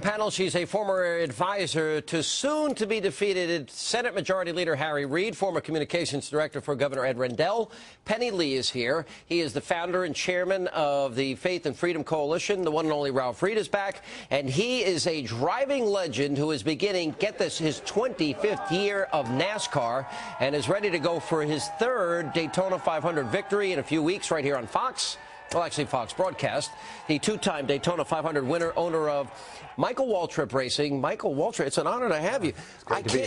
Panel, she's a former advisor to soon-to-be defeated Senate Majority Leader Harry Reid, former communications director for Governor Ed Rendell. Penny Lee is here. He is the founder and chairman of the Faith and Freedom Coalition. The one and only Ralph Reed is back, and he is a driving legend who is beginning, get this, his 25th year of NASCAR and is ready to go for his third Daytona 500 victory in a few weeks right here on Fox. Well, actually, Fox broadcast. The two-time Daytona 500 winner, owner of Michael Waltrip Racing. Michael Waltrip, it's an honor to have you.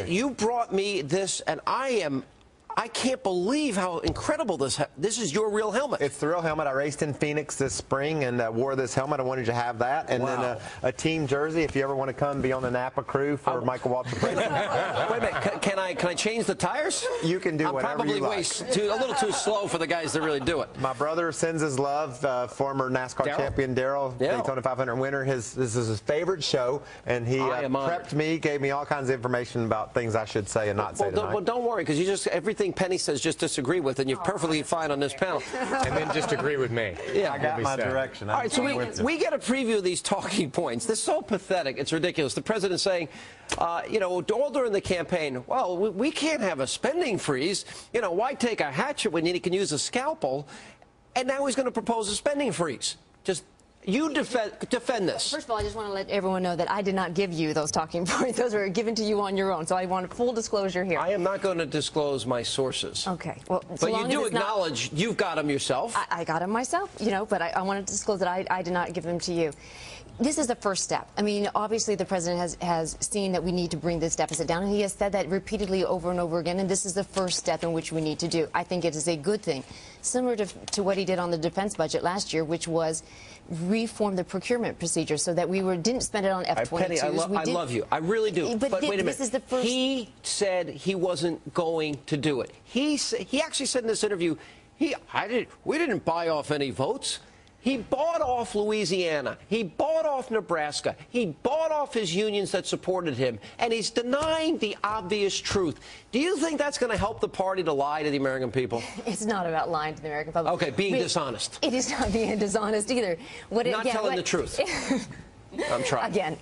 You brought me this, and I can't believe how incredible this is. Your real helmet. It's the real helmet. I raced in Phoenix this spring and wore this helmet. I wanted you to have that, and then a team jersey if you ever want to come be on the Napa crew for Michael Waltrip Racing. Wait a minute, can I change the tires? You can do whatever you like. I'm probably a little too slow for the guys that really do it. My brother sends his love. Former NASCAR champion Darryl, Daytona 500 winner. This is his favorite show, and he prepped me, gave me all kinds of information about things I should say and not say tonight. Well, don't worry, because you just everything Penny says just disagree with, and you're perfectly fine on this panel. And then just agree with me. Yeah, I got my direction. All right, so we get a preview of these talking points. They're so pathetic. It's ridiculous. The president saying, all during the campaign, well, we can't have a spending freeze. You know, why take a hatchet when he can use a scalpel? And now he's going to propose a spending freeze. You defend this. First of all, I just want to let everyone know that I did not give you those talking points. Those were given to you on your own. So I want full disclosure here. I am not going to disclose my sources. Okay. Well, but you do acknowledge you've got them yourself. I got them myself, but I wanted to disclose that I did not give them to you. This is the first step. I mean, obviously the president has seen that we need to bring this deficit down, and he has said that repeatedly over and over again, and this is the first step in which we need to do. I think it is a good thing, similar to what he did on the defense budget last year, which was reform the procurement procedure so that we didn't spend it on F-22s. Penny, I love you. I really do. But wait a minute. This is the first. He said he wasn't going to do it. He actually said in this interview, we didn't buy off any votes. He bought off Louisiana. He bought off Nebraska. He bought off his unions that supported him. And he's denying the obvious truth. Do you think that's going to help the party to lie to the American people? It's not about lying to the American public. Okay, being dishonest. It is not being dishonest either. Not telling the truth. I'm trying.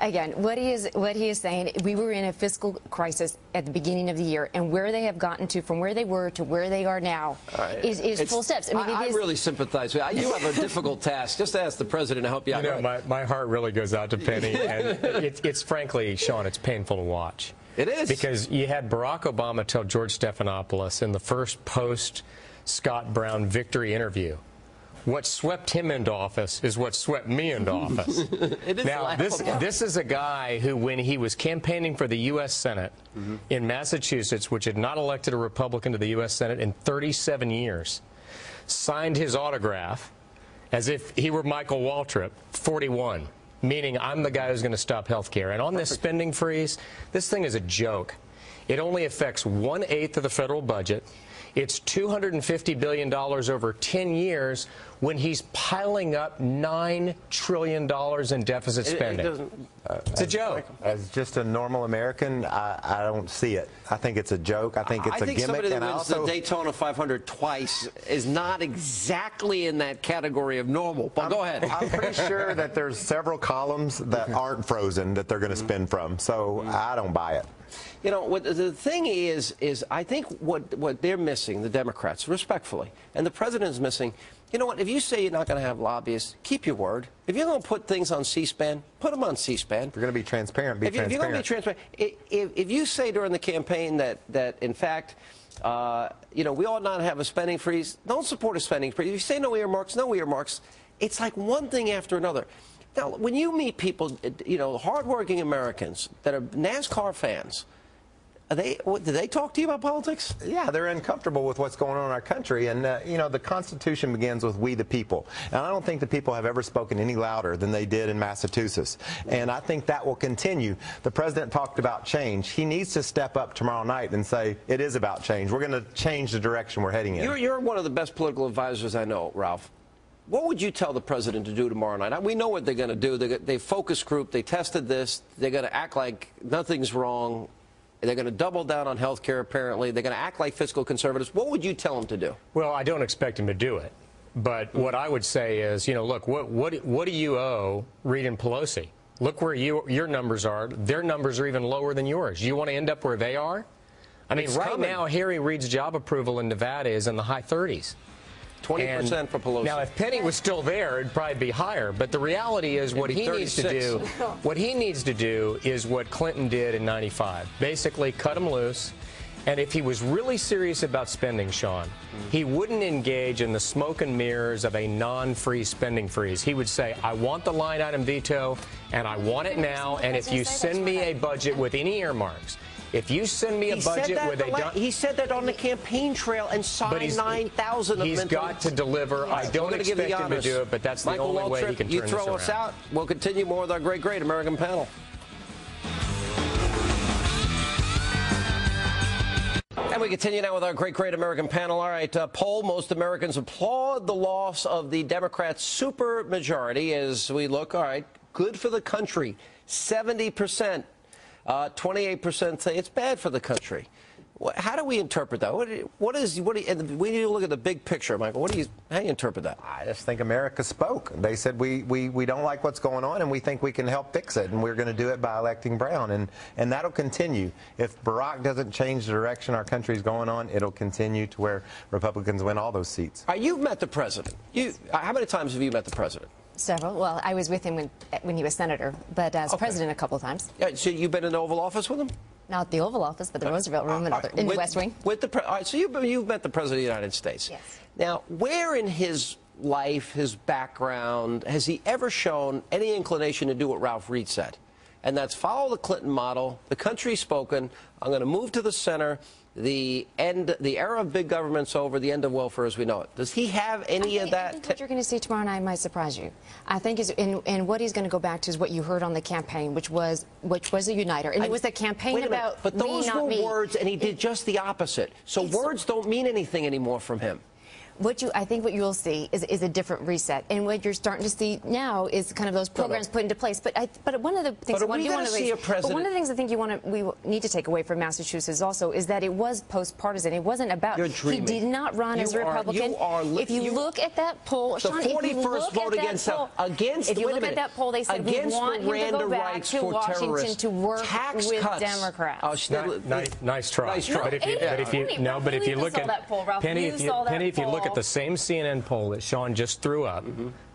Again, what he is saying, we were in a fiscal crisis at the beginning of the year, and where they have gotten to from where they were to where they are now is full steps. I mean, I really sympathize with you. You have a difficult task. Just ask the president to help you out. You know, my heart really goes out to Penny, and it's frankly, Sean, it's painful to watch. It is. Because you had Barack Obama tell George Stephanopoulos in the first post-Scott Brown victory interview, what swept him into office is what swept me into office. Now, this is a guy who, when he was campaigning for the U.S. Senate in Massachusetts, which had not elected a Republican to the U.S. Senate in 37 years, signed his autograph as if he were Michael Waltrip, 41, meaning I'm the guy who's going to stop health care. And on this spending freeze, this thing is a joke. It only affects 1/8 of the federal budget. It's $250 billion over 10 years when he's piling up $9 trillion in deficit spending. It's a joke. As just a normal American, I don't see it. I think it's a joke. I think it's a gimmick. Somebody that wins the Daytona 500 twice is not exactly in that category of normal. But go ahead. I'm pretty sure that there's several columns that aren't frozen that they're going to spend from. So I don't buy it. You know, what the thing is I think what they're missing, the Democrats, respectfully, and the president's missing, you know what, if you say you're not going to have lobbyists, keep your word. If you're going to put things on C-SPAN, put them on C-SPAN. If you're going to be transparent, be transparent. If you're going to be transparent, if you say during the campaign that in fact, we ought not have a spending freeze, don't support a spending freeze. If you say no earmarks, it's like one thing after another. Now, when you meet people, hardworking Americans that are NASCAR fans, do they talk to you about politics? Yeah, they're uncomfortable with what's going on in our country. And, the Constitution begins with we the people. And I don't think the people have ever spoken any louder than they did in Massachusetts. And I think that will continue. The president talked about change. He needs to step up tomorrow night and say it is about change. We're going to change the direction we're heading in. You're one of the best political advisors I know, Ralph. What would you tell the president to do tomorrow night? We know what they're going to do. They focus group. They tested this. They're going to act like nothing's wrong. They're going to double down on health care, apparently. They're going to act like fiscal conservatives. What would you tell them to do? Well, I don't expect him to do it. But what I would say is, look, what do you owe Reid and Pelosi? Look where your numbers are. Their numbers are even lower than yours. You want to end up where they are? I mean, right now, Harry Reid's job approval in Nevada is in the high 30s. 20% for Pelosi. Now, if Penny was still there, it'd probably be higher. But the reality is, what he needs to do is what Clinton did in '95. Basically, cut him loose. And if he was really serious about spending, Sean, he wouldn't engage in the smoke and mirrors of a non-free spending freeze. He would say, I want the line item veto, and I want it now. And if you send me a budget with any earmarks, if you send me a budget with a... He said that on the campaign trail and signed 9,000 of them. He's got to deliver. I don't expect him to do it, but that's the only way he can turn this around. You throw us out. We'll continue more with our great American panel. And we continue now with our great American panel. All right, poll, most Americans applaud the loss of the Democrats' supermajority as we look. All right, good for the country, 70%. 28% say it's bad for the country. How do we interpret that? And we need to look at the big picture, Michael. How do you interpret that? I just think America spoke. They said we don't like what's going on, and we think we can help fix it, and we're going to do it by electing Brown, and that'll continue. If Barack doesn't change the direction our country's going on, it'll continue to where Republicans win all those seats. You've met the president. How many times have you met the president? Several. Well, I was with him when he was senator, but as president a couple of times. Yeah, so you've been in the Oval Office with him? Not the Oval Office, but the Roosevelt Room and in the West Wing. All right, so you've met the President of the United States. Yes. Now, where in his life, his background, has he ever shown any inclination to do what Ralph Reed said? And that's follow the Clinton model, the country's spoken, I'm going to move to the center, the era of big government's over, the end of welfare as we know it. Does he have any of that? I think what you're going to see tomorrow night might surprise you. I think and what he's going to go back to is what you heard on the campaign, which was a uniter. And it was a campaign about but those me, not were me. words, and he did just the opposite. So words don't mean anything anymore from him. I think what you'll see is a different reset, and what you're starting to see now is kind of those programs put into place. But one of the things we I think we need to take away from Massachusetts also is that it was post-partisan. It wasn't about he did not run as a Republican. If you look at that poll, the 41st vote against if you look at that poll, they said we want him to go back to Washington to work with Democrats. Nice try. But if you look at Penny, if you look at the same CNN poll that Sean just threw up,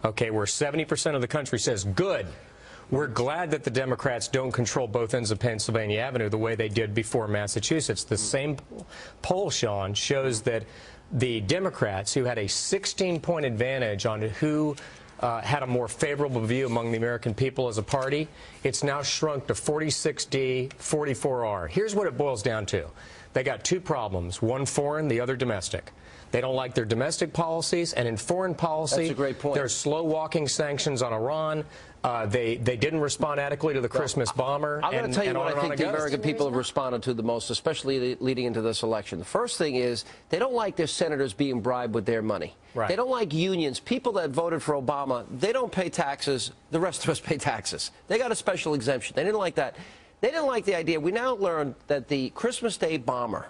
okay, where 70% of the country says, good, we're glad that the Democrats don't control both ends of Pennsylvania Avenue the way they did before Massachusetts. The same poll, Sean, shows that the Democrats, who had a 16-point advantage on who had a more favorable view among the American people as a party, it's now shrunk to 46D, 44R. Here's what it boils down to. They got two problems, one foreign, the other domestic. They don't like their domestic policies, and in foreign policy, that's a great point. There's slow-walking sanctions on Iran. They didn't respond adequately to the Christmas bomber. I'm going to tell you what I think the American people have responded to the most, especially leading into this election. The first thing is they don't like their senators being bribed with their money. Right. They don't like unions. People that voted for Obama, they don't pay taxes. The rest of us pay taxes. They got a special exemption. They didn't like that. They didn't like the idea. We now learned that the Christmas Day bomber,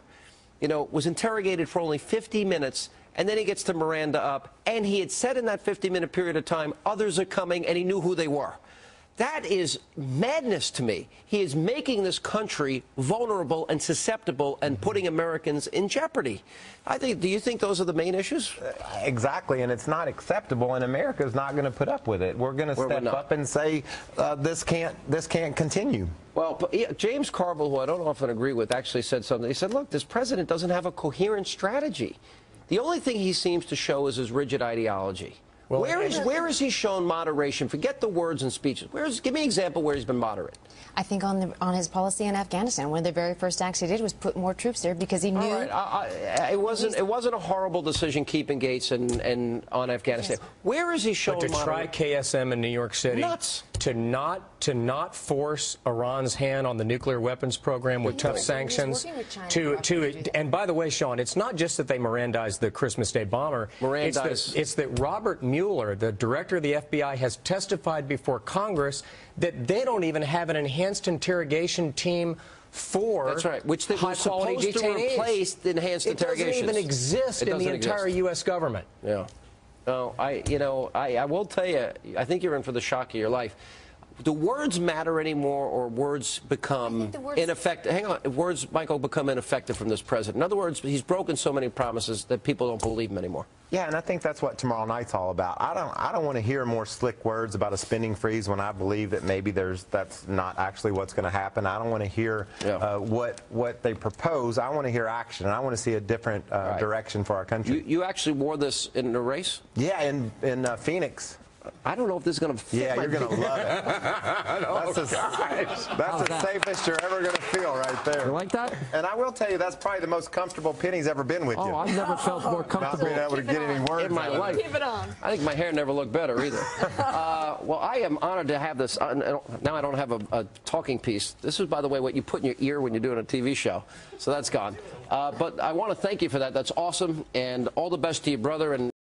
was interrogated for only 50 minutes, and then he gets to Miranda up, and he had said in that 50-minute period of time, others are coming, and he knew who they were. That is madness to me. He is making this country vulnerable and susceptible and putting Americans in jeopardy. Do you think those are the main issues? Exactly, and it's not acceptable, and America's not going to put up with it. We're going to step up and say this can't continue. Well, James Carville, who I don't often agree with, actually said something. He said, look, this president doesn't have a coherent strategy. The only thing he seems to show is his rigid ideology. Well, where is he shown moderation? Forget the words and speeches. Give me an example where he's been moderate. I think on his policy in Afghanistan, one of the very first acts he did was put more troops there because he knew. All right. It wasn't a horrible decision keeping Gates and on Afghanistan. Yes. Where is he shown moderation? But to try KSM in New York City, nuts. To not force Iran's hand on the nuclear weapons program with tough sanctions. And by the way, Sean, it's not just that they Mirandized the Christmas Day bomber. It's that Robert Mueller, the director of the FBI, has testified before Congress that they don't even have an enhanced interrogation team for which they were supposed to replace the enhanced interrogations. It doesn't even exist in the entire U.S. government. Yeah. No, I will tell you, I think you're in for the shock of your life. do words matter anymore, or words become ineffective? Hang on, words, Michael, become ineffective from this president. In other words, he's broken so many promises that people don't believe him anymore. Yeah, and I think that's what tomorrow night's all about. I don't want to hear more slick words about a spending freeze when I believe that maybe that's not actually what's going to happen. I don't want to hear what they propose. I want to hear action, and I want to see a different direction for our country. You actually wore this in the race? Yeah, in Phoenix. I don't know if this is going to fit. Yeah, you're going to love it. That's the safest you're ever going to feel right there. You like that? And I will tell you, that's probably the most comfortable Penny's ever been with you. Oh, I've never felt more comfortable not being able to get any words in my life. Keep it on. I think my hair never looked better either. Well, I am honored to have this. Now I don't have a talking piece. This is, by the way, what you put in your ear when you're doing a TV show. So that's gone. But I want to thank you for that. That's awesome. And all the best to your brother. And